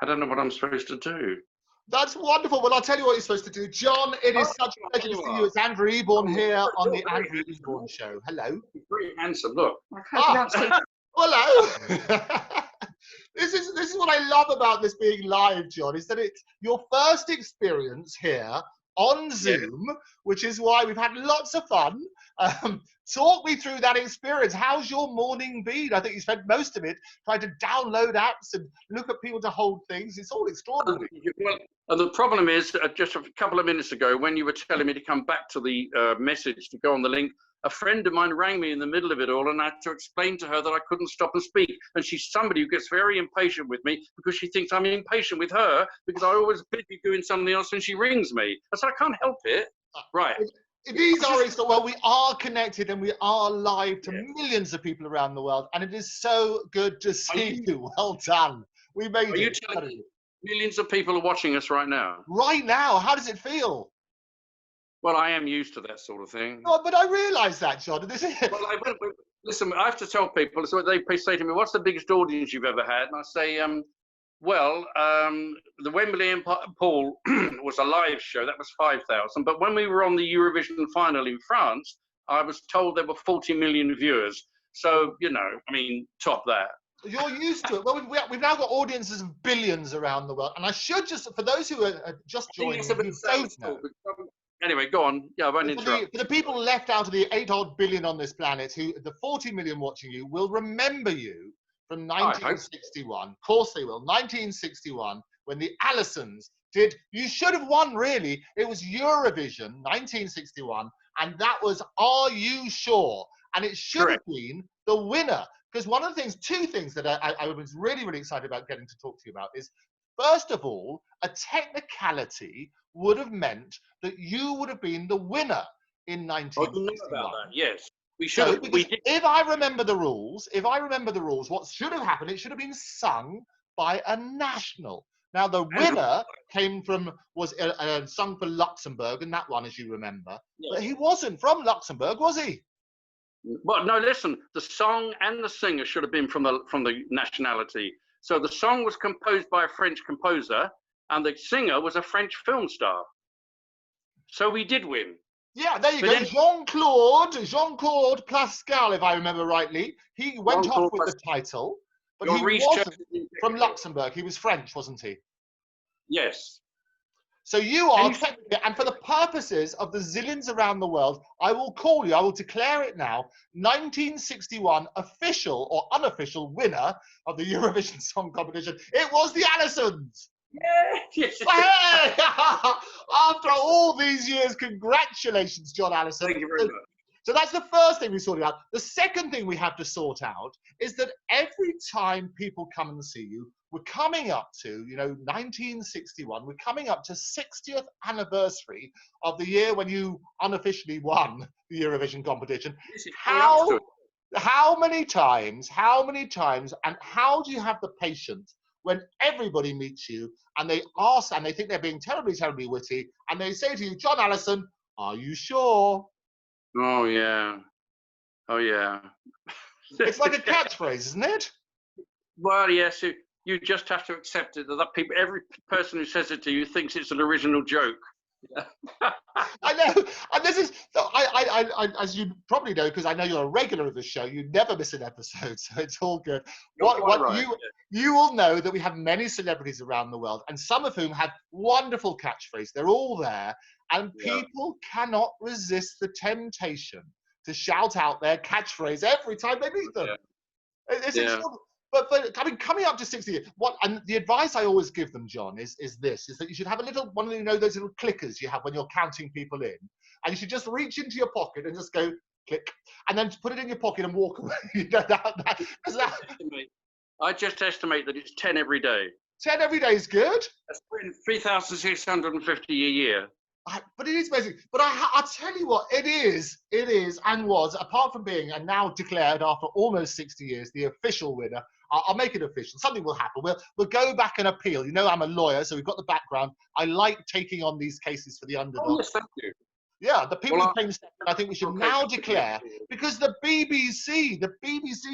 I don't know what I'm supposed to do. That's wonderful. Well, I'll tell you what you're supposed to do. John, it is such a pleasure to see you. It's Andrew Eborn here on the Andrew Eborn Show. Hello. Very handsome, look. Hello. This is what I love about this being live, John, is that it's your first experience here on Zoom, which is why we've had lots of fun. Talk me through that experience. How's your morning been? I think you spent most of it trying to download apps and look at people to hold things. It's all extraordinary. Well, the problem is, just a couple of minutes ago, when you were telling me to come back to the message to go on the link, a friend of mine rang me in the middle of it all, and I had to explain to her that I couldn't stop and speak. And she's somebody who gets very impatient with me because she thinks I'm impatient with her because I always busy doing something else and she rings me. I said, I can't help it. Right. These are, well, we are connected and we are live to millions of people around the world, and it is so good to see you. Well done. We made it. Are you telling me millions of people are watching us right now? Right now. How does it feel? Well, I am used to that sort of thing. Oh, but I realise that, John. This is... Well, listen, I have to tell people, so they say to me, what's the biggest audience you've ever had? And I say, the Wembley and Paul was a live show. That was 5,000. But when we were on the Eurovision final in France, I was told there were 40 million viewers. So, you know, I mean, top that. You're used to it. Well, we've now got audiences of billions around the world. And I should just, for those who are just joining, who don't know. Anyway, go on. Yeah, I won't interrupt. For the people left out of the 8-odd billion on this planet, who the 40 million watching you will remember you from 1961. Of course they will. 1961, when the Allisons did, you should have won, really. It was Eurovision 1961, and that was Are You Sure? And it should have been the winner. Because one of the things, two things that I was really, really excited about getting to talk to you about is, first of all, a technicality would have meant that you would have been the winner in 1961. I know about that, yes. We should have. If I remember the rules, what should have happened, it should have been sung by a national. Now, the winner was sung for Luxembourg, and that one, as you remember. Yes. But he wasn't from Luxembourg, was he? Well, no, listen, the song and the singer should have been from the nationality. So the song was composed by a French composer, and the singer was a French film star. So we did win. Yeah, there you go. Jean-Claude Pascal, if I remember rightly. He went off with the title, but he wasn't from Luxembourg. He was French, wasn't he? Yes. So you are technically, and for the purposes of the zillions around the world, I will declare it now, 1961 official or unofficial winner of the Eurovision Song Competition. It was the Allisons. Yes. Hey! After all these years, congratulations, John Allison. Thank you very much. So that's the first thing we sorted out. The second thing we have to sort out is that every time people come and see you, we're coming up to, 1961, we're coming up to 60th anniversary of the year when you unofficially won the Eurovision competition. How many times, and how do you have the patience when everybody meets you and they ask, and they think they're being terribly, terribly witty, and they say to you, John Allison, are you sure? Oh, yeah. Oh, yeah. It's like a catchphrase, isn't it? Well, yes. You just have to accept it that every person who says it to you thinks it's an original joke. I know, and this is, I as you probably know, because I know you're a regular of the show, you never miss an episode, so it's all good. You will know that we have many celebrities around the world, and some of whom have wonderful catchphrases. They're all there, and people cannot resist the temptation to shout out their catchphrase every time they meet them. But coming up to 60, and the advice I always give them, John, is that you should have a little one of those little clickers you have when you're counting people in, and you should just reach into your pocket and just go click, and then put it in your pocket and walk away. I just estimate that it's 10 every day. 10 every day is good. That's 3,650 a year. But it is amazing. But I'll tell you what, it is and was, apart from being, and now declared after almost 60 years, the official winner. I'll make it official. Something will happen. We'll go back and appeal. You know, I'm a lawyer, so we've got the background. I like taking on these cases for the underdog. Oh, yes, thank you. Yeah, the people who came second, I think we should now declare, because the BBC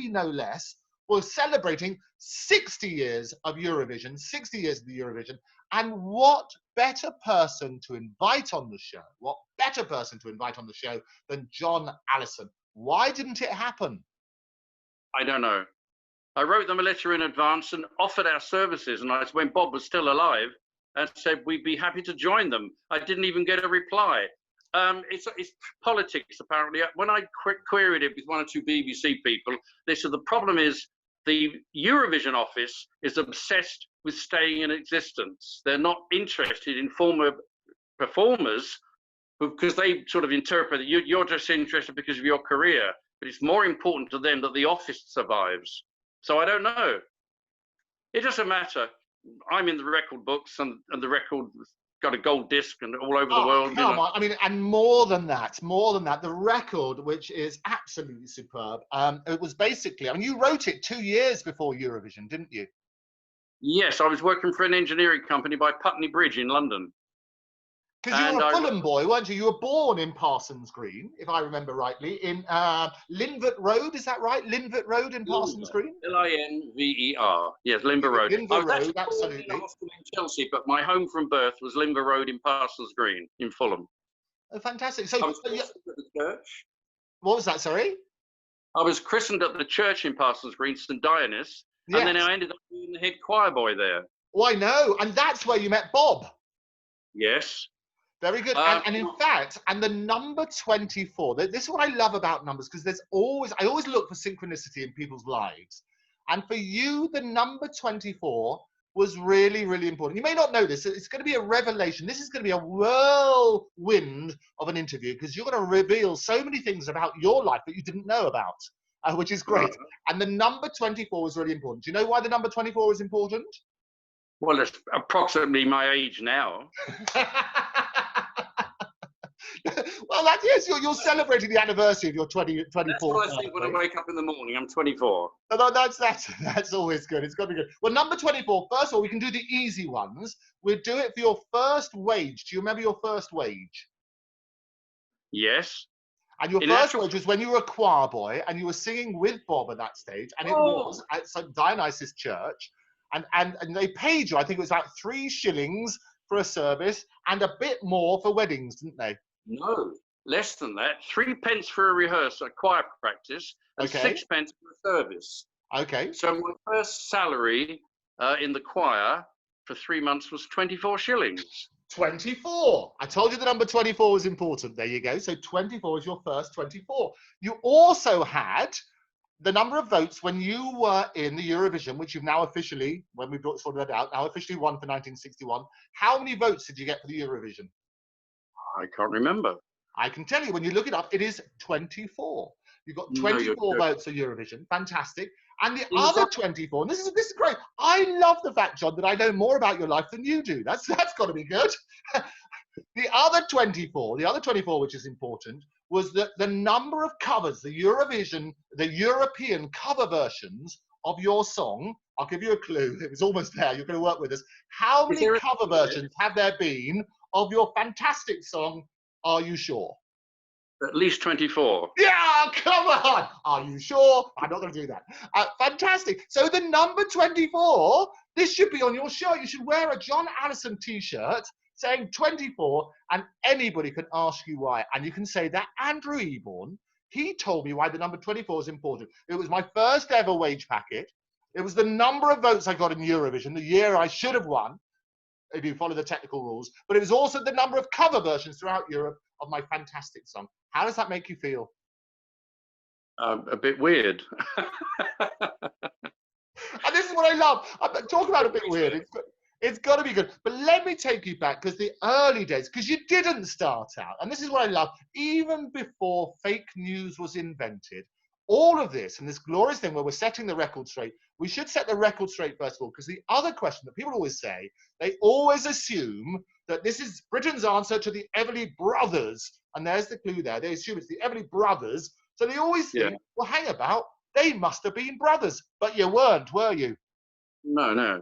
no less, we're celebrating 60 years of Eurovision, 60 years of the Eurovision. And what better person to invite on the show? What better person to invite on the show than John Allison? Why didn't it happen? I don't know. I wrote them a letter in advance and offered our services, and when Bob was still alive, and said we'd be happy to join them. I didn't even get a reply. It's politics, apparently. When I queried it with one or two BBC people, they said the problem is the Eurovision office is obsessed with staying in existence. They're not interested in former performers because they sort of interpret that you're just interested because of your career, but it's more important to them that the office survives. So I don't know. It doesn't matter. I'm in the record books, and the record got a gold disc and all over the world. Come on. I mean, and more than that, the record, which is absolutely superb. It was basically, I mean, you wrote it 2 years before Eurovision, didn't you? Yes, I was working for an engineering company by Putney Bridge in London. Because you were a Fulham boy, weren't you? You were born in Parsons Green, if I remember rightly, in Linvert Road, is that right? Linvert Road in Parsons Green? Linver. Yes, Linver Road. Linver Road, absolutely. I was in Chelsea, but my home from birth was Linver Road in Parsons Green in Fulham. Oh, fantastic. So, I was christened at the church. What was that, sorry? I was christened at the church in Parsons Green, St Dionis, and then I ended up being the head choir boy there. Oh, I know. And that's where you met Bob. Yes. Very good. And in fact, and the number 24, this is what I love about numbers, because I always look for synchronicity in people's lives. And for you, the number 24 was really, really important. You may not know this. It's going to be a revelation. This is going to be a whirlwind of an interview, because you're going to reveal so many things about your life that you didn't know about, which is great. And the number 24 was really important. Do you know why the number 24 is important? Well, it's approximately my age now. Well, yes, you're celebrating the anniversary of your 24th. That's what I think when I wake up in the morning. I'm 24. No, that's always good. It's got to be good. Well, number 24, first of all, we can do the easy ones. We'll do it for your first wage. Do you remember your first wage? Yes. And your first wage was when you were a choir boy and you were singing with Bob at that stage, and it was at St Dionysus Church, and they paid you, I think it was about 3 shillings for a service and a bit more for weddings, didn't they? No, less than that. 3 pence for a rehearsal, a choir practice, and 6 pence for a service. Okay. So my first salary in the choir for 3 months was 24 shillings. 24. I told you the number 24 was important. There you go. So 24 is your first 24. You also had the number of votes when you were in the Eurovision, which you've now officially, when we've sorted that out, now officially won for 1961. How many votes did you get for the Eurovision? I can't remember. I can tell you, when you look it up, it is 24. You got 24 votes for Eurovision. Fantastic. And the other 24, and this is great. I love the fact, John, that I know more about your life than you do. That's got to be good. The other 24, which is important, was the number of covers, the European cover versions of your song. I'll give you a clue. It was almost there. You're going to work with us. How many cover versions have there been of your fantastic song, Are You Sure? At least 24. Yeah, come on. Are you sure? I'm not going to do that. Fantastic. So the number 24, this should be on your shirt. You should wear a John Allison t-shirt saying 24, and anybody can ask you why. And you can say that Andrew Eborn, he told me why the number 24 is important. It was my first ever wage packet. It was the number of votes I got in Eurovision, the year I should have won, if you follow the technical rules. But it was also the number of cover versions throughout Europe of my fantastic song. How does that make you feel? A bit weird. And this is what I love. Talk about a bit weird. It's got to be good. But let me take you back, because the early days, because you didn't start out, and this is what I love, even before fake news was invented, all of this and this glorious thing where we're setting the record straight, we should set the record straight first of all, because the other question that people always say, they always assume that this is Britain's answer to the Everly Brothers. And there's the clue there. They assume it's the Everly Brothers. So they always think, well, hang about, they must have been brothers. But you weren't, were you? No.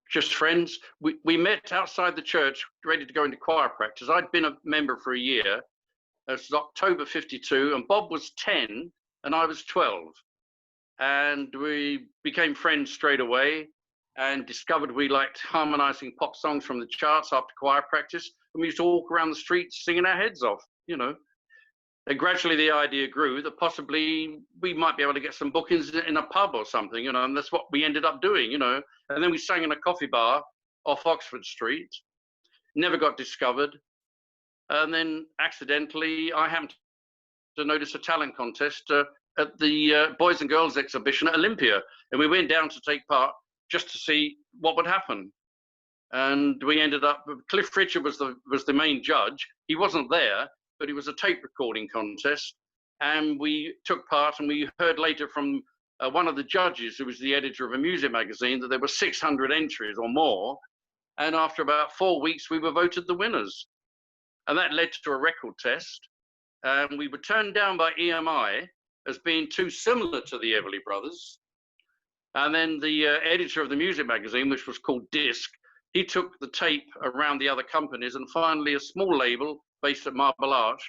Just friends. We met outside the church, ready to go into choir practice. I'd been a member for a year. It was October 52, and Bob was 10, and I was 12. and we became friends straight away and discovered we liked harmonizing pop songs from the charts after choir practice. And we used to walk around the streets singing our heads off, you know. And gradually the idea grew that possibly we might be able to get some bookings in a pub or something, you know, and that's what we ended up doing, you know. And then we sang in a coffee bar off Oxford Street, never got discovered. And then accidentally, I happened to notice a talent contest at the Boys and Girls exhibition at Olympia. And we went down to take part just to see what would happen. And we ended up, Cliff Richard was the main judge. He wasn't there, but it was a tape recording contest. And we took part, and we heard later from one of the judges, who was the editor of a music magazine, that there were 600 entries or more. And after about 4 weeks, we were voted the winners. And that led to a record test. And we were turned down by EMI as being too similar to the Everly Brothers. And then the editor of the music magazine, which was called Disc, he took the tape around the other companies, and finally a small label based at Marble Arch,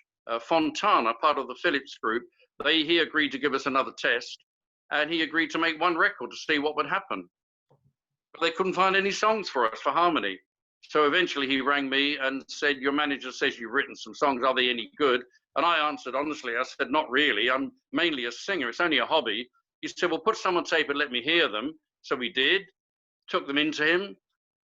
Fontana, part of the Philips group, he agreed to give us another test, and he agreed to make one record to see what would happen. But they couldn't find any songs for us for harmony. So eventually he rang me and said, your manager says you've written some songs, are they any good? And I answered honestly, I said, not really, I'm mainly a singer, it's only a hobby. He said, well, put some on tape and let me hear them. So we did, took them into him.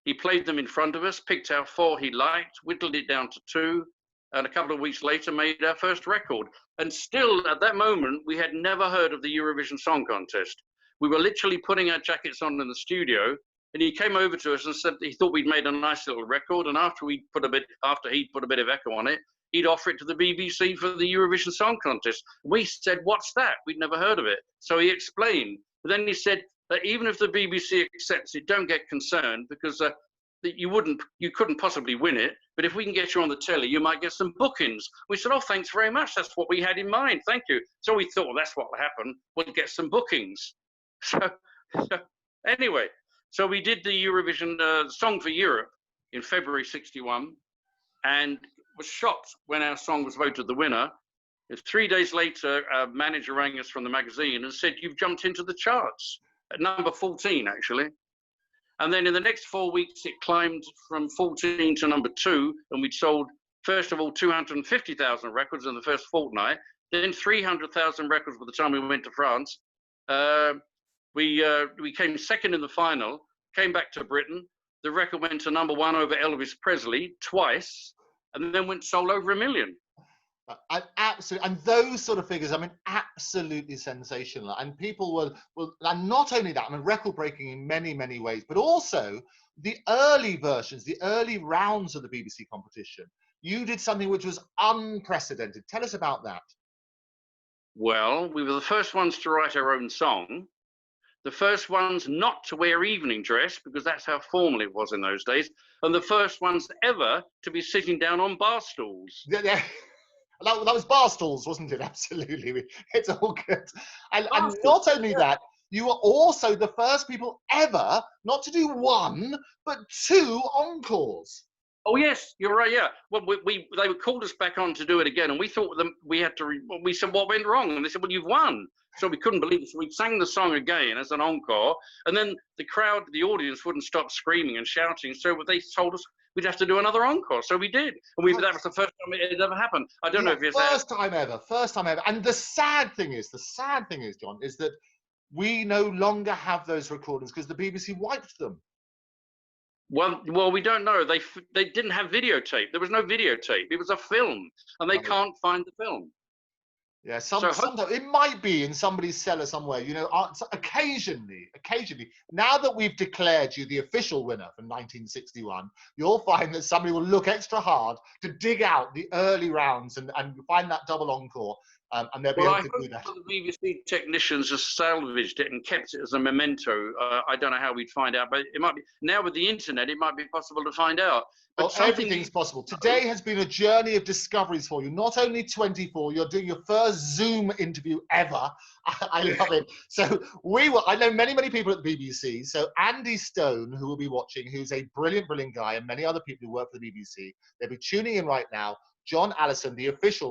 He played them in front of us, picked out 4 he liked, whittled it down to 2, and a couple of weeks later made our first record. And still at that moment, we had never heard of the Eurovision Song Contest. We were literally putting our jackets on in the studio, and he came over to us and said he thought we'd made a nice little record, and after he'd put a bit of echo on it, he'd offer it to the BBC for the Eurovision Song Contest. We said, what's that? We'd never heard of it. So he explained. But then he said that even if the BBC accepts it, don't get concerned, because you couldn't possibly win it. But if we can get you on the telly, you might get some bookings. We said, oh, thanks very much. That's what we had in mind. Thank you. So we thought, well, that's what will happen. We'll get some bookings. So anyway, so we did the Eurovision Song for Europe in February '61, and was shocked when our song was voted the winner. 3 days later, a manager rang us from the magazine and said, you've jumped into the charts at number 14, actually. And then in the next 4 weeks, it climbed from 14 to number 2. And we'd sold, first of all, 250,000 records in the first fortnight, then 300,000 records by the time we went to France. We came second in the final, came back to Britain. The record went to number 1 over Elvis Presley twice, and then went sold over 1 million. And those sort of figures, I mean, absolutely sensational. And people will, and not only that, I mean, record breaking in many, many ways, but also the early versions, the early rounds of the BBC competition. You did something which was unprecedented. Tell us about that. Well, we were the first ones to write our own song. The first ones not to wear evening dress, because that's how formal it was in those days. And the first ones ever to be sitting down on bar stools. Yeah. That was bar stools, wasn't it? Absolutely. It's all good. And not only that, you were also the first people ever not to do 1, but 2 encores. Oh, yes, you're right, yeah. Well, they called us back on to do it again, and we thought we had to, we said, what went wrong? And they said, well, you've won. So we couldn't believe it. So we sang the song again as an encore, and then the crowd, the audience wouldn't stop screaming and shouting. So they told us we'd have to do another encore. So we did. And that was the first time it had ever happened. I don't know if it's first time ever. And the sad thing is, John, is that we no longer have those recordings because the BBC wiped them. Well, we don't know. They didn't have videotape. There was no videotape. It was a film, and they can't find the film. Yeah, sometimes it might be in somebody's cellar somewhere. You know, occasionally. Now that we've declared you the official winner from 1961, you'll find that somebody will look extra hard to dig out the early rounds and find that double encore. And they'll be able to do that. The BBC technicians have salvaged it and kept it as a memento. I don't know how we'd find out, but it might be now with the internet. It might be possible to find out. But everything's possible. Today has been a journey of discoveries for you. Not only 24, you're doing your first Zoom interview ever. I love it. So I know many people at the BBC. So Andy Stone, who will be watching, who's a brilliant guy, and many other people who work for the BBC, they'll be tuning in right now. John Allison, the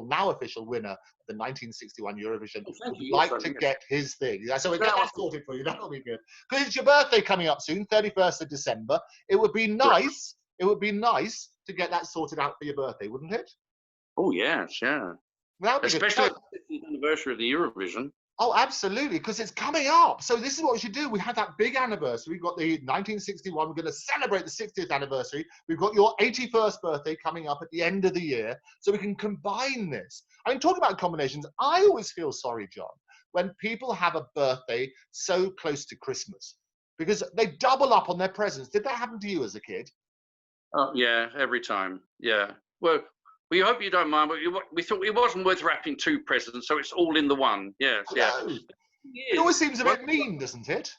now official winner of the 1961 Eurovision, would like to get his thing. So we'll get that sorted for you. That'll be good. Because it's your birthday coming up soon, 31st of December. It would be nice. It would be nice to get that sorted out for your birthday, wouldn't it? Oh yes, yeah. Especially the 50th anniversary of the Eurovision. Oh, absolutely, because it's coming up. So this is what we should do. We had that big anniversary. We've got the 1961. We're going to celebrate the 60th anniversary. We've got your 81st birthday coming up at the end of the year. So we can combine this. I mean, talking about combinations, I always feel sorry, John, when people have a birthday so close to Christmas, because they double up on their presents. Did that happen to you as a kid? Oh, yeah, every time. Yeah. Well, we hope you don't mind, but we thought it wasn't worth wrapping 2 presents, so it's all in the one. Yes, yeah. It always seems a bit mean, doesn't it?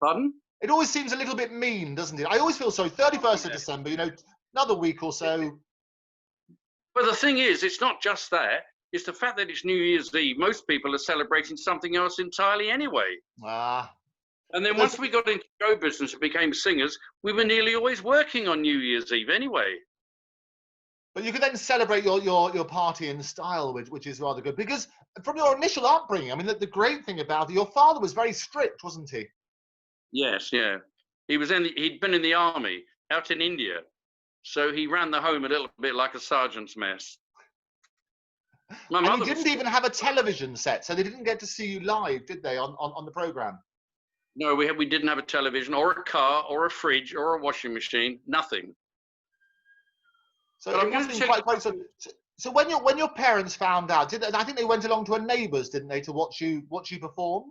Pardon? It always seems a little bit mean, doesn't it? I always feel sorry. 31st of December, you know, another week or so. But the thing is, it's not just that. It's the fact that it's New Year's Eve. Most people are celebrating something else entirely anyway. And then once we got into show business and became singers, we were nearly always working on New Year's Eve anyway. But you could then celebrate your party in style, which is rather good. Because from your initial upbringing, I mean, the great thing about it, your father was very strict, wasn't he? Yes, yeah. He'd been in the army out in India. So he ran the home a little bit like a sergeant's mess. And he didn't even have a television set, so they didn't get to see you live, did they, on the programme? No, we didn't have a television or a car or a fridge or a washing machine, nothing. So it must have been quite so when your parents found out, I think they went along to a neighbour's, didn't they, to watch you perform?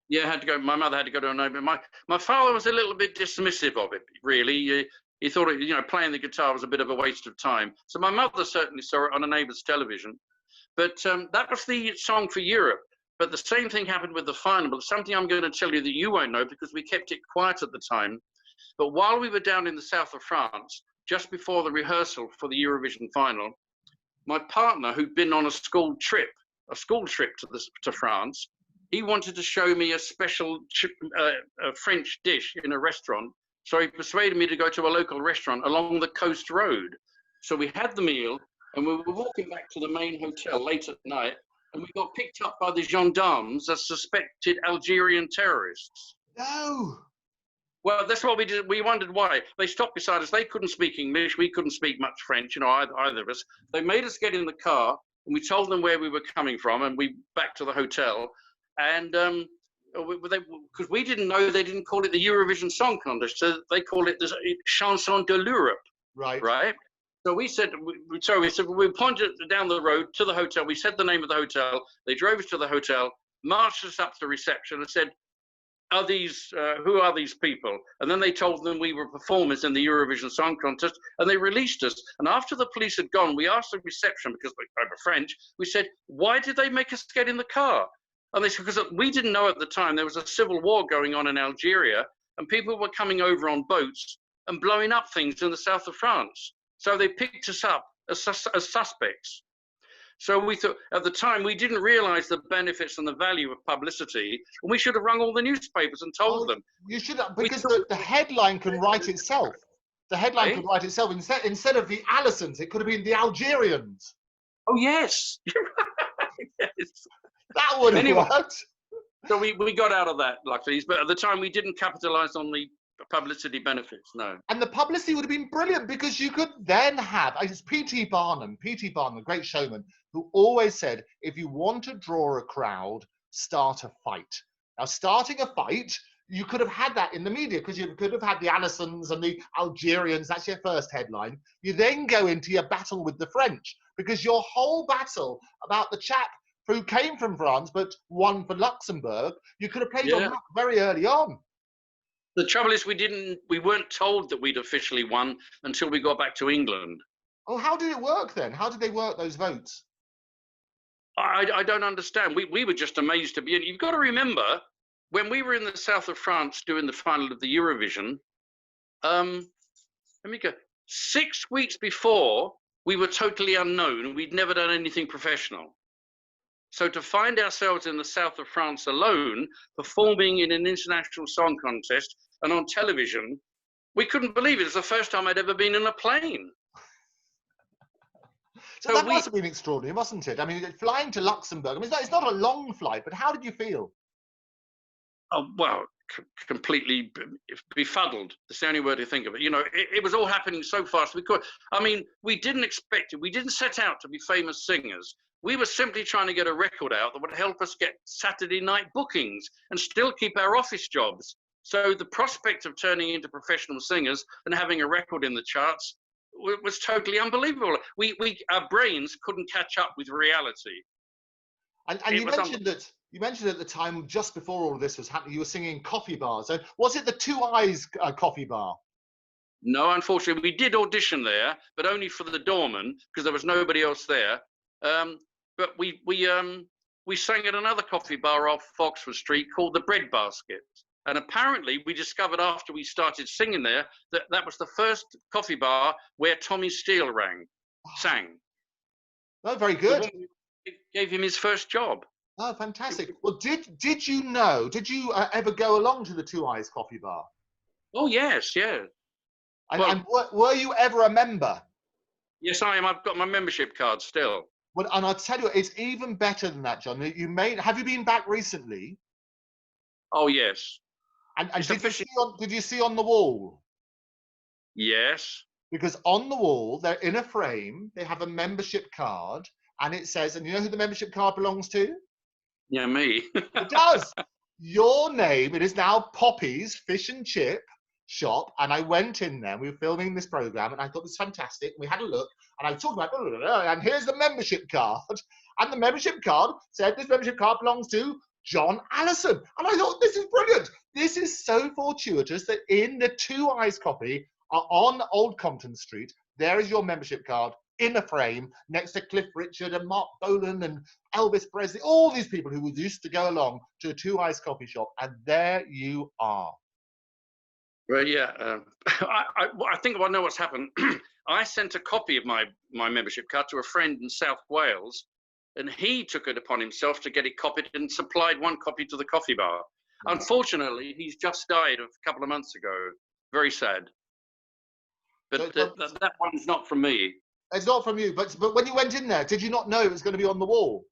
Yeah, I had to go. My mother had to go to a neighbour. My father was a little bit dismissive of it, really. He thought, playing the guitar was a bit of a waste of time. So my mother certainly saw it on a neighbour's television. But that was the song for Europe. But the same thing happened with the final. But something I'm going to tell you that you won't know because we kept it quiet at the time. But while we were down in the south of France, just before the rehearsal for the Eurovision final, my partner, who'd been on a school trip to France, he wanted to show me a special a French dish in a restaurant. So he persuaded me to go to a local restaurant along the coast road. So we had the meal and we were walking back to the main hotel late at night and we got picked up by the gendarmes as suspected Algerian terrorists. No. Well, that's what we did. We wondered why. They stopped beside us. They couldn't speak English. We couldn't speak much French, either of us. They made us get in the car, and we told them where we were coming from, and we back to the hotel. And because we didn't know, they didn't call it the Eurovision Song Contest. So they call it the Chanson de l'Europe. Right. Right. So we pointed down the road to the hotel. We said the name of the hotel. They drove us to the hotel, marched us up to the reception, and said, who are these people? And then they told them we were performers in the Eurovision Song Contest, and they released us. And after the police had gone, we asked the reception, because they were French, we said, why did they make us get in the car? And they said, because we didn't know at the time there was a civil war going on in Algeria, and people were coming over on boats and blowing up things in the south of France. So they picked us up as suspects. So we thought, at the time, we didn't realize the benefits and the value of publicity, and we should have rung all the newspapers and told them. You should have, because the headline can write itself. The headline could write itself. Instead of the Allisons, it could have been the Algerians. Oh, yes. You're right. Yes. That would have worked. So we got out of that, luckily. But at the time, we didn't capitalize on the publicity benefits, no. And the publicity would have been brilliant because you could then have, it's P.T. Barnum, the great showman, who always said, if you want to draw a crowd, start a fight. Now, starting a fight, you could have had that in the media because you could have had the Allisons and the Algerians. That's your first headline. You then go into your battle with the French because your whole battle about the chap who came from France but won for Luxembourg, you could have played on that very early on. The trouble is we weren't told that we'd officially won until we got back to England. Oh, how did it work then? How did they work those votes? I don't understand. We were just amazed to be in. You've got to remember, when we were in the south of France doing the final of the Eurovision, let me go. 6 weeks before, we were totally unknown. We'd never done anything professional. So to find ourselves in the south of France alone, performing in an international song contest and on television, we couldn't believe it. It was the first time I'd ever been in a plane. So that must have been extraordinary, mustn't it? I mean, flying to Luxembourg, I mean, it's not a long flight, but how did you feel? Oh, well, completely befuddled. That's the only word to think of it. You know, it was all happening so fast. I mean, we didn't expect it. We didn't set out to be famous singers. We were simply trying to get a record out that would help us get Saturday night bookings and still keep our office jobs. So the prospect of turning into professional singers and having a record in the charts was totally unbelievable. Our brains couldn't catch up with reality. And you mentioned at the time, just before all of this was happening, you were singing coffee bars. So was it the Two Eyes coffee bar? No, unfortunately, we did audition there, but only for the doorman because there was nobody else there. But we sang at another coffee bar off Oxford Street called the Bread Basket. And apparently, we discovered after we started singing there that was the first coffee bar where Tommy Steele sang. Oh, very good. So it gave him his first job. Oh, fantastic. Well, did you know, did you ever go along to the Two Eyes coffee bar? Oh, yes, yeah. And were you ever a member? Yes, I am. I've got my membership card still. Well, and I'll tell you, it's even better than that, John. Have you been back recently? Oh, yes. And did you see on the wall? Yes. Because on the wall, they're in a frame, they have a membership card, and it says, and you know who the membership card belongs to? Yeah, me. It does. Your name, it is now Poppy's Fish and Chip Shop, and I went in there, we were filming this program, and I thought it was fantastic. We had a look, and I was talking about, and here's the membership card, and the membership card said this membership card belongs to John Allison. And I thought, this is brilliant. This is so fortuitous that in the Two Eyes copy on Old Compton Street, there is your membership card in a frame next to Cliff Richard and Mark Bolan and Elvis Presley, all these people who used to go along to a Two Eyes coffee shop, and there you are. Well, yeah, I think I know what's happened. I sent a copy of my membership card to a friend in South Wales, and he took it upon himself to get it copied and supplied one copy to the coffee bar. Unfortunately, he's just died a couple of months ago. Very sad. But that one's not from me. It's not from you, but when you went in there, did you not know it was going to be on the wall?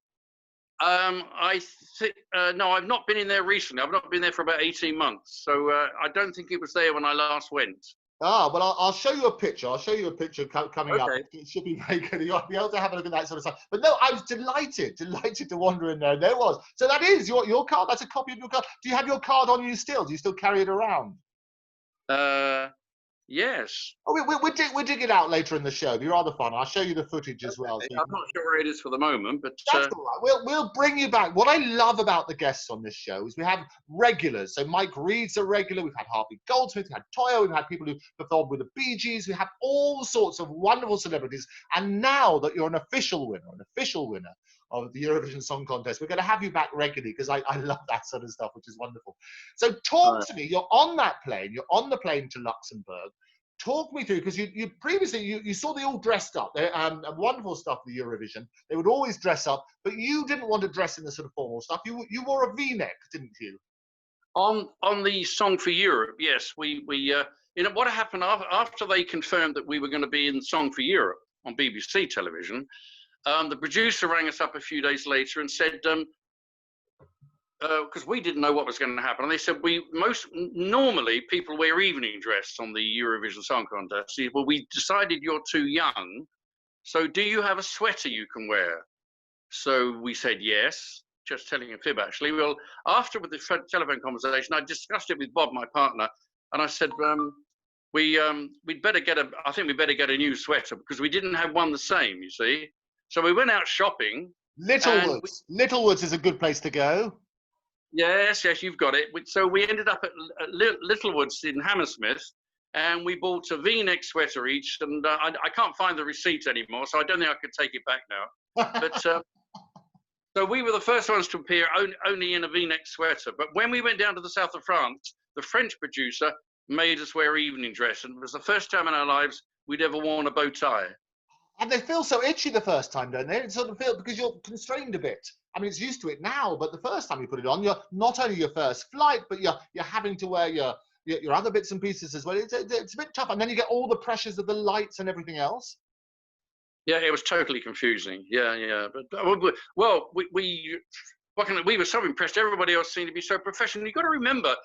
No, I've not been in there recently. I've not been there for about 18 months. So I don't think it was there when I last went. Ah, well, I'll show you a picture. I'll show you a picture coming up. It should be very good. You'll be able to have a look at that sort of stuff. But no, I was delighted to wander in there. And there was. So that is your card. That's a copy of your card. Do you have your card on you still? Do you still carry it around? Yes. Oh, we'll dig it out later in the show. It'll be rather fun. I'll show you the footage as well. So I'm not sure where it is for the moment, but that's all right. We'll bring you back. What I love about the guests on this show is we have regulars. So Mike Reed's a regular. We've had Harvey Goldsmith. We've had Toyo. We've had people who performed with the Bee Gees. We have all sorts of wonderful celebrities. And now that you're an official winner of the Eurovision Song Contest, we're going to have you back regularly because I love that sort of stuff, which is wonderful. So talk to me. You're on that plane. You're on the plane to Luxembourg. Talk me through, because you previously you saw they all dressed up. They're wonderful stuff for the Eurovision. They would always dress up, but you didn't want to dress in the sort of formal stuff. You wore a V-neck, didn't you? On the Song for Europe, yes. We what happened after they confirmed that we were going to be in Song for Europe on BBC television, the producer rang us up a few days later and said, because we didn't know what was going to happen, and they said normally people wear evening dress on the Eurovision Song Contest. Said, well, we decided you're too young, so do you have a sweater you can wear? So we said yes, just telling a fib actually. Well, after with the telephone conversation, I discussed it with Bob, my partner, and I said we'd better get a new sweater because we didn't have one the same, you see. So we went out shopping. Littlewoods is a good place to go. Yes, you've got it. So we ended up at Littlewoods in Hammersmith, and we bought a V-neck sweater each, and I can't find the receipt anymore, so I don't think I could take it back now. But so we were the first ones to appear only in a V-neck sweater. But when we went down to the south of France, the French producer made us wear evening dress, and it was the first time in our lives we'd ever worn a bow tie. And they feel so itchy the first time, don't they? It sort of feel, because you're constrained a bit. I mean, it's used to it now, but the first time you put it on, you're not only your first flight, but you're having to wear your other bits and pieces as well. It's a bit tough, and then you get all the pressures of the lights and everything else. Yeah, it was totally confusing. Yeah, yeah. But well, we were so impressed. Everybody else seemed to be so professional. You've got to remember,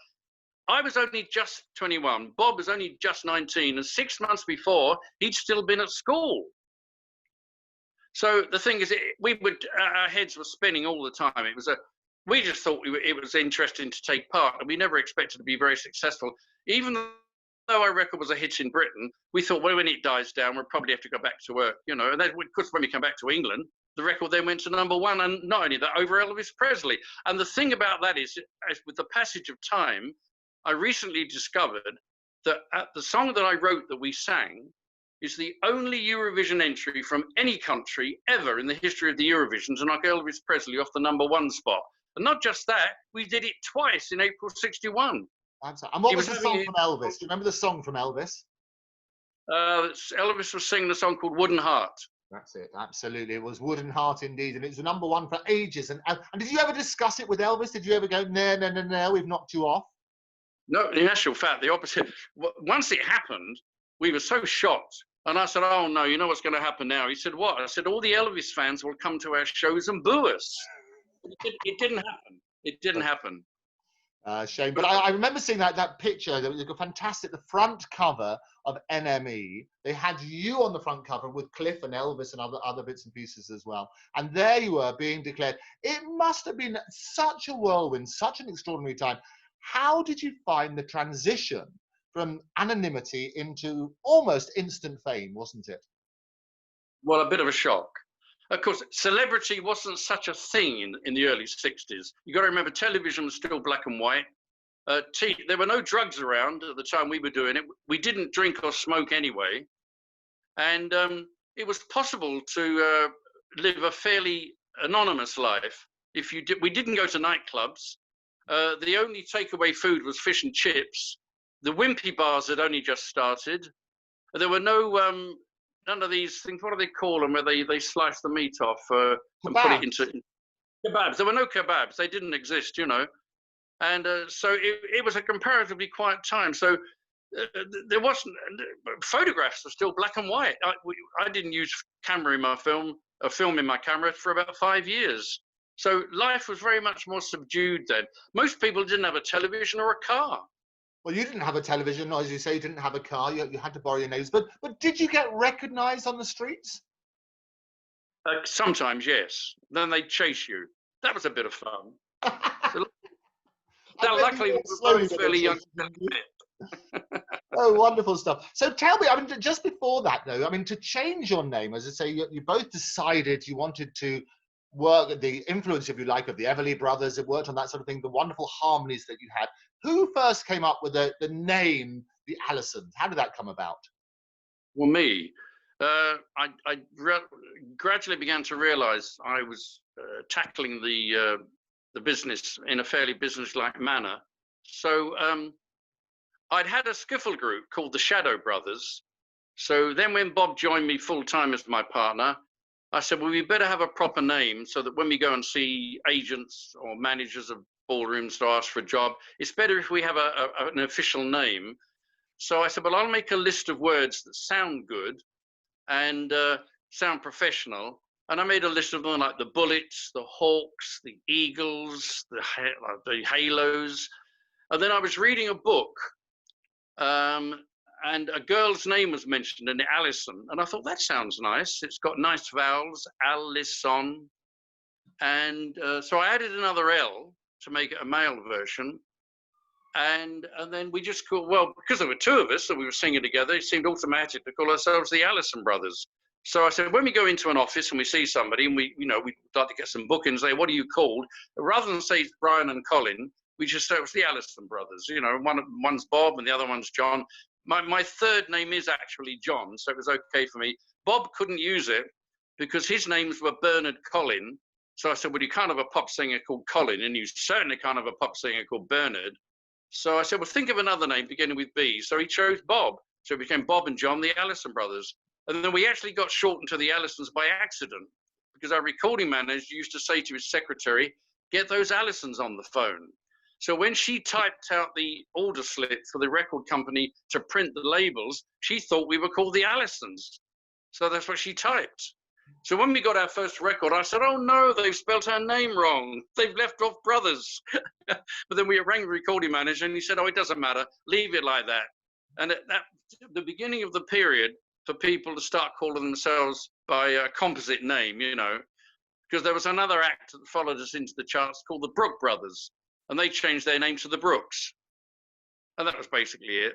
I was only just 21. Bob was only just 19, and 6 months before, he'd still been at school. So the thing is, our heads were spinning all the time. We just thought it was interesting to take part, and we never expected to be very successful. Even though our record was a hit in Britain, we thought, well, when it dies down, we'll probably have to go back to work, you know. And then, of course, when we come back to England, the record then went to #1, and not only that, over Elvis Presley. And the thing about that is, as with the passage of time, I recently discovered that the song that I wrote that we sang is the only Eurovision entry from any country ever in the history of the Eurovision to knock Elvis Presley off the #1 spot. And not just that, we did it twice in April '61. And what was the song from Elvis? Do you remember the song from Elvis? Elvis was singing a song called Wooden Heart. That's it, absolutely. It was Wooden Heart indeed, and it was the #1 for ages. And did you ever discuss it with Elvis? Did you ever go, no, we've knocked you off? No, in actual fact, the opposite. Once it happened, we were so shocked. And I said, oh, no, you know what's going to happen now? He said, what? I said, all the Elvis fans will come to our shows and boo us. It didn't happen. It didn't happen. Shame. But I remember seeing that picture. That was fantastic. The front cover of NME. They had you on the front cover with Cliff and Elvis and other bits and pieces as well. And there you were being declared. It must have been such a whirlwind, such an extraordinary time. How did you find the transition from anonymity into almost instant fame, wasn't it? Well, a bit of a shock. Of course, celebrity wasn't such a thing in the early 60s. You've got to remember, television was still black and white. There were no drugs around at the time we were doing it. We didn't drink or smoke anyway. And it was possible to live a fairly anonymous life. We didn't go to nightclubs. The only takeaway food was fish and chips. The wimpy bars had only just started. There were none of these things. What do they call them? Where they slice the meat off and put it into kebabs. There were no kebabs. They didn't exist, you know. And so it was a comparatively quiet time. So there wasn't. Photographs were still black and white. I didn't use camera in my film in my camera for about 5 years. So life was very much more subdued then. Most people didn't have a television or a car. Well, you didn't have a television, as you say, you didn't have a car. You had to borrow your neighbors. But did you get recognised on the streets? Sometimes, yes. Then they'd chase you. That was a bit of fun. Luckily, we were both fairly young. Oh, wonderful stuff. So tell me, I mean, just before that, though, I mean, to change your name, as I say, you both decided you wanted to work, the influence, if you like, of the Everly Brothers. It worked on that sort of thing, the wonderful harmonies that you had. Who first came up with the name, the Allisons? How did that come about? Well, me. I gradually began to realise I was tackling the business in a fairly business-like manner. So I'd had a skiffle group called the Shadow Brothers. So then when Bob joined me full-time as my partner, I said, well, we better have a proper name so that when we go and see agents or managers of ballrooms to ask for a job, it's better if we have an official name. So I said, well, I'll make a list of words that sound good and sound professional. And I made a list of them, like the Bullets, the Hawks, the Eagles, the Halos. And then I was reading a book, and a girl's name was mentioned in it, Allison. And I thought, that sounds nice. It's got nice vowels, Allison. And so I added another L to make it a male version. And then we just called, well, because there were two of us, so we were singing together, it seemed automatic to call ourselves the Allison Brothers. So I said, when we go into an office and we see somebody and we'd like to get some bookings, say, what are you called? Rather than say Brian and Colin, we just say it was the Allison Brothers. You know, one's Bob and the other one's John. My third name is actually John, so it was okay for me. Bob couldn't use it because his names were Bernard Colin. So I said, well, you can't have a pop singer called Colin, and you certainly can't have a pop singer called Bernard. So I said, well, think of another name beginning with B. So he chose Bob. So it became Bob and John, the Allison Brothers. And then we actually got shortened to the Allisons by accident because our recording manager used to say to his secretary, get those Allisons on the phone. So when she typed out the order slip for the record company to print the labels, she thought we were called the Allisons. So that's what she typed. So when we got our first record, I said, oh no, they've spelled her name wrong. They've left off brothers. But then we rang the recording manager and he said, oh, it doesn't matter. Leave it like that. And at the beginning of the period for people to start calling themselves by a composite name, you know, because there was another act that followed us into the charts called the Brook Brothers, and they changed their name to the Brooks. And that was basically it.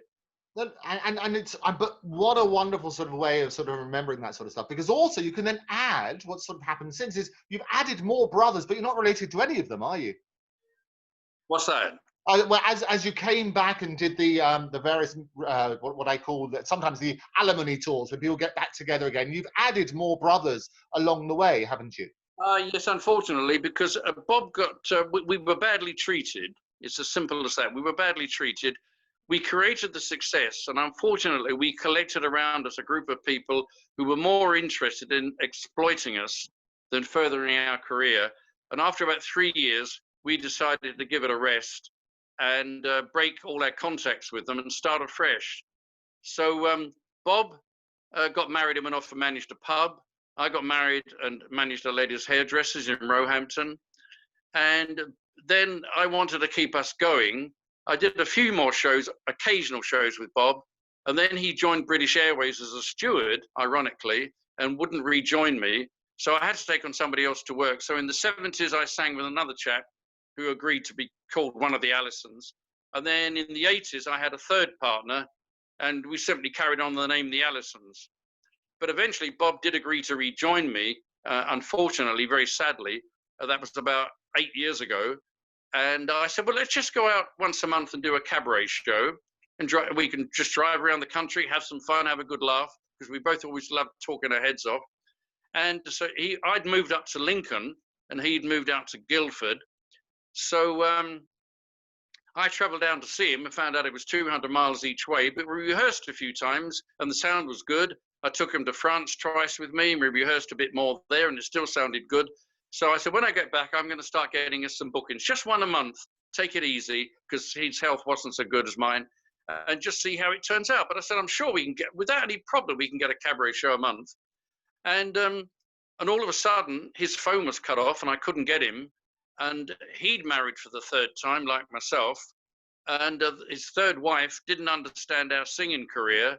And it's, but what a wonderful sort of way of sort of remembering that sort of stuff, because also you can then add, what sort of happened since is you've added more brothers, but you're not related to any of them, are you? What's that? Well, as you came back and did the various what I call sometimes the alimony tours, when people get back together again, you've added more brothers along the way, haven't you? Yes, unfortunately, because Bob got we were badly treated. It's as simple as that. We were badly treated. We created the success, and unfortunately, we collected around us a group of people who were more interested in exploiting us than furthering our career. And after about 3 years, we decided to give it a rest and break all our contacts with them and start afresh. So Bob got married and went off and managed a pub. I got married and managed a ladies' hairdressers in Roehampton. And then I wanted to keep us going. I did a few more shows, occasional shows with Bob, and then he joined British Airways as a steward, ironically, and wouldn't rejoin me. So I had to take on somebody else to work. So in the 70s, I sang with another chap who agreed to be called one of the Allisons. And then in the 80s, I had a third partner, and we simply carried on the name the Allisons. But eventually, Bob did agree to rejoin me, unfortunately, very sadly. That was about 8 years ago. And I said, well, let's just go out once a month and do a cabaret show. And we can just drive around the country, have some fun, have a good laugh, because we both always loved talking our heads off. And so I'd moved up to Lincoln, and he'd moved out to Guildford. So I traveled down to see him and found out it was 200 miles each way, but we rehearsed a few times, and the sound was good. I took him to France twice with me, and we rehearsed a bit more there, and it still sounded good. So I said, when I get back, I'm going to start getting us some bookings, just one a month. Take it easy, because his health wasn't so good as mine, and just see how it turns out. But I said, I'm sure we can get, without any problem, we can get a cabaret show a month. And all of a sudden, his phone was cut off, and I couldn't get him. And he'd married for the third time, like myself. And his third wife didn't understand our singing career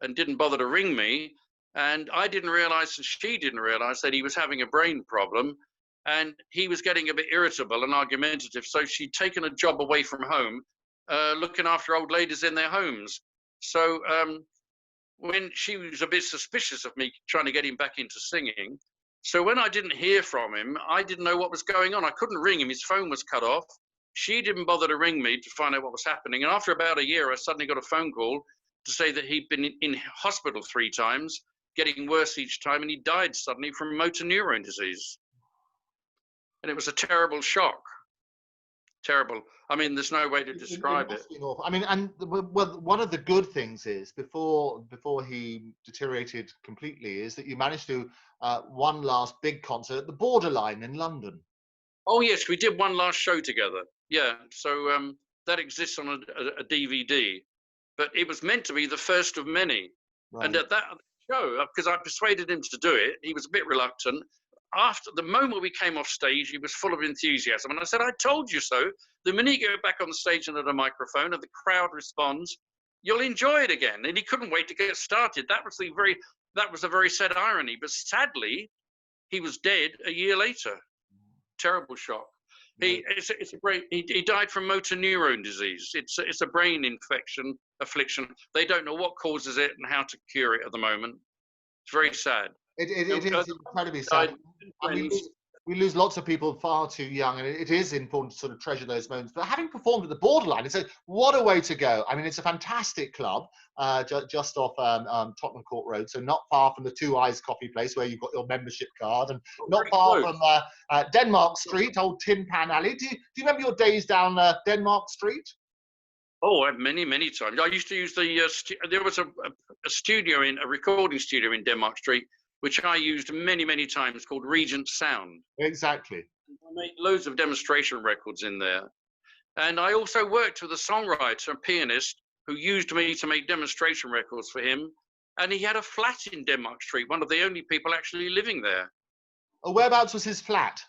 and didn't bother to ring me. And I didn't realize, and she didn't realize, that he was having a brain problem. And he was getting a bit irritable and argumentative. So she'd taken a job away from home, looking after old ladies in their homes. So when she was a bit suspicious of me trying to get him back into singing. So when I didn't hear from him, I didn't know what was going on. I couldn't ring him. His phone was cut off. She didn't bother to ring me to find out what was happening. And after about a year, I suddenly got a phone call to say that he'd been in hospital 3 times, getting worse each time, and he died suddenly from motor neurone disease. And it was a terrible shock. Terrible. I mean, there's no way to describe it. I mean, and well, one of the good things is before he deteriorated completely is that you managed to one last big concert at the Borderline in London. Oh yes, we did one last show together. Yeah, so that exists on a DVD, but it was meant to be the first of many. Right. And at that show, because I persuaded him to do it, he was a bit reluctant. After the moment we came off stage, he was full of enthusiasm. And I said, I told you so. The minute you go back on the stage and at a microphone and the crowd responds, you'll enjoy it again. And he couldn't wait to get started. That was a very sad irony. But sadly, he was dead a year later. Terrible shock. He died from motor neurone disease. It's a brain affliction. They don't know what causes it and how to cure it at the moment. It's very sad. It is incredibly sad. I mean, we lose lots of people far too young, and it is important to sort of treasure those moments. But having performed at the Borderline, what a way to go. I mean, it's a fantastic club just off Tottenham Court Road, so not far from the Two Eyes coffee place where you've got your membership card, and not far from Denmark Street, old Tin Pan Alley. Do you remember your days down Denmark Street? Oh, many, many times. I used to use there was a recording studio in Denmark Street, which I used many, many times, called Regent Sound. Exactly. I made loads of demonstration records in there. And I also worked with a songwriter and pianist who used me to make demonstration records for him. and he had a flat in Denmark Street, one of the only people actually living there. Oh, whereabouts was his flat?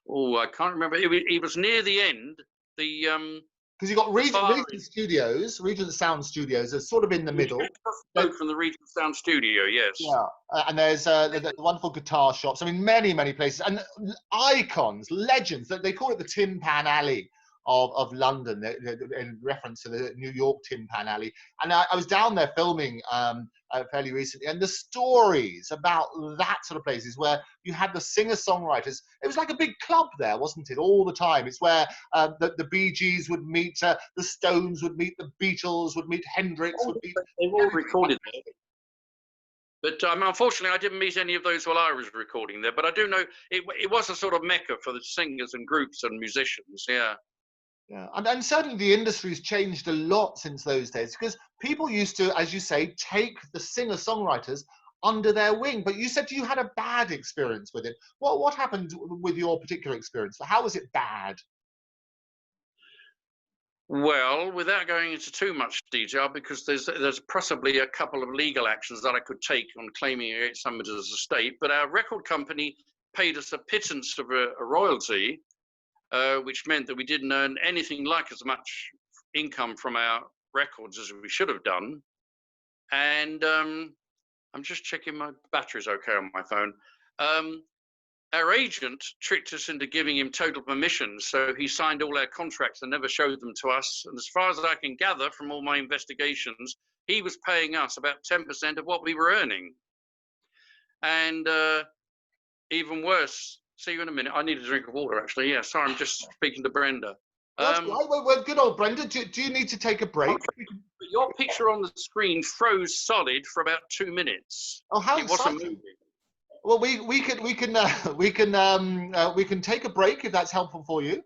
Oh, I can't remember. It was near the end. Because you got Regent Studios, Regent Sound Studios, are sort of in the middle. From the Regent Sound Studio, yes. Yeah, and there's the wonderful guitar shops. I mean, many, many places. And icons, legends. They call it the Tin Pan Alley of London, in reference to the New York Tin Pan Alley. And I was down there filming fairly recently, and the stories about that sort of places where you had the singer-songwriters. It was like a big club there, wasn't it, all the time? It's where the Bee Gees would meet, the Stones would meet, the Beatles would meet, Hendrix would meet. They all recorded there. But unfortunately, I didn't meet any of those while I was recording there. But I do know it was a sort of mecca for the singers and groups and musicians, yeah. Yeah, and certainly the industry's changed a lot since those days, because people used to, as you say, take the singer-songwriters under their wing. But you said you had a bad experience with it. What happened with your particular experience? How was it bad? Well, without going into too much detail, because there's possibly a couple of legal actions that I could take on claiming against somebody's estate, but our record company paid us a pittance of a royalty, which meant that we didn't earn anything like as much income from our records as we should have done. And I'm just checking my battery's okay on my phone. Our agent tricked us into giving him total permission, so he signed all our contracts and never showed them to us. And as far as I can gather from all my investigations, he was paying us about 10% of what we were earning. And even worse, see you in a minute. I need a drink of water, actually. Yeah, sorry, I'm just speaking to Brenda. Well, good old Brenda. Do you need to take a break? Okay. Your picture on the screen froze solid for about 2 minutes. Oh, how it wasn't moving. Well, we can take a break if that's helpful for you.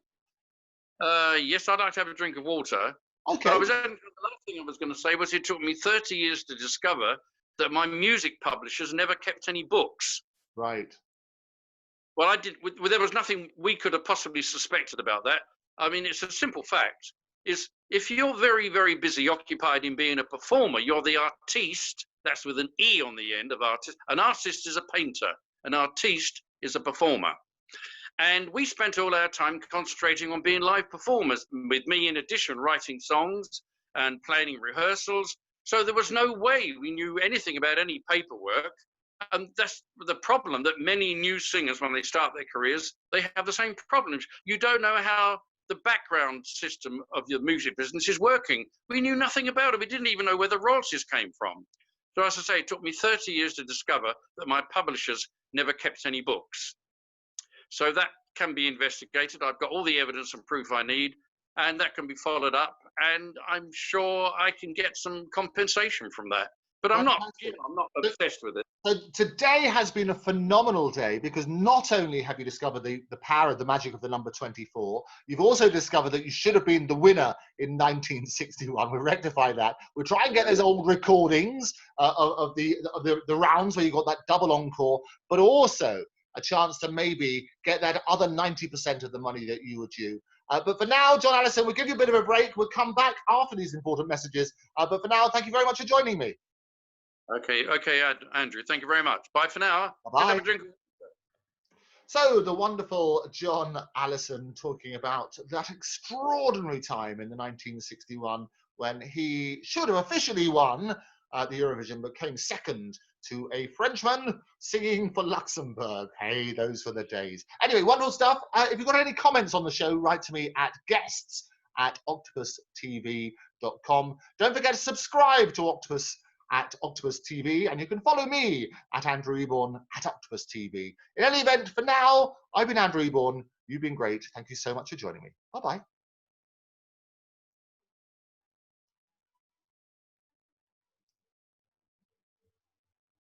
Yes, I'd like to have a drink of water. Okay. But the last thing I was going to say was it took me 30 years to discover that my music publishers never kept any books. Right. Well, I did. There was nothing we could have possibly suspected about that. I mean, it's a simple fact. Is if you're very, very busy, occupied in being a performer, you're the artiste. That's with an E on the end of artist. An artist is a painter. An artiste is a performer. And we spent all our time concentrating on being live performers, with me in addition writing songs and planning rehearsals. So there was no way we knew anything about any paperwork. And that's the problem that many new singers, when they start their careers, they have the same problems. You don't know how the background system of the music business is working. We knew nothing about it. We didn't even know where the royalties came from. So as I say, it took me 30 years to discover that my publishers never kept any books. So that can be investigated. I've got all the evidence and proof I need, and that can be followed up. And I'm sure I can get some compensation from that. But I'm not obsessed with it. So today has been a phenomenal day, because not only have you discovered the power of the magic of the number 24, you've also discovered that you should have been the winner in 1961. We'll rectify that. We'll try and get those old recordings of the rounds where you got that double encore, but also a chance to maybe get that other 90% of the money that you were due. But for now, John Allison, we'll give you a bit of a break. We'll come back after these important messages. But for now, thank you very much for joining me. Okay, Andrew, thank you very much. Bye for now. Bye-bye. Have a drink. So the wonderful John Allison talking about that extraordinary time in the 1961 when he should have officially won the Eurovision, but came second to a Frenchman singing for Luxembourg. Hey, those were the days. Anyway, wonderful stuff. If you've got any comments on the show, write to me at guests@octopustv.com. Don't forget to subscribe to Octopus at Octopus TV, and you can follow me at Andrew Eborn at Octopus TV. In any event, for now, I've been Andrew Eborn. You've been great. Thank you so much for joining me. Bye-bye.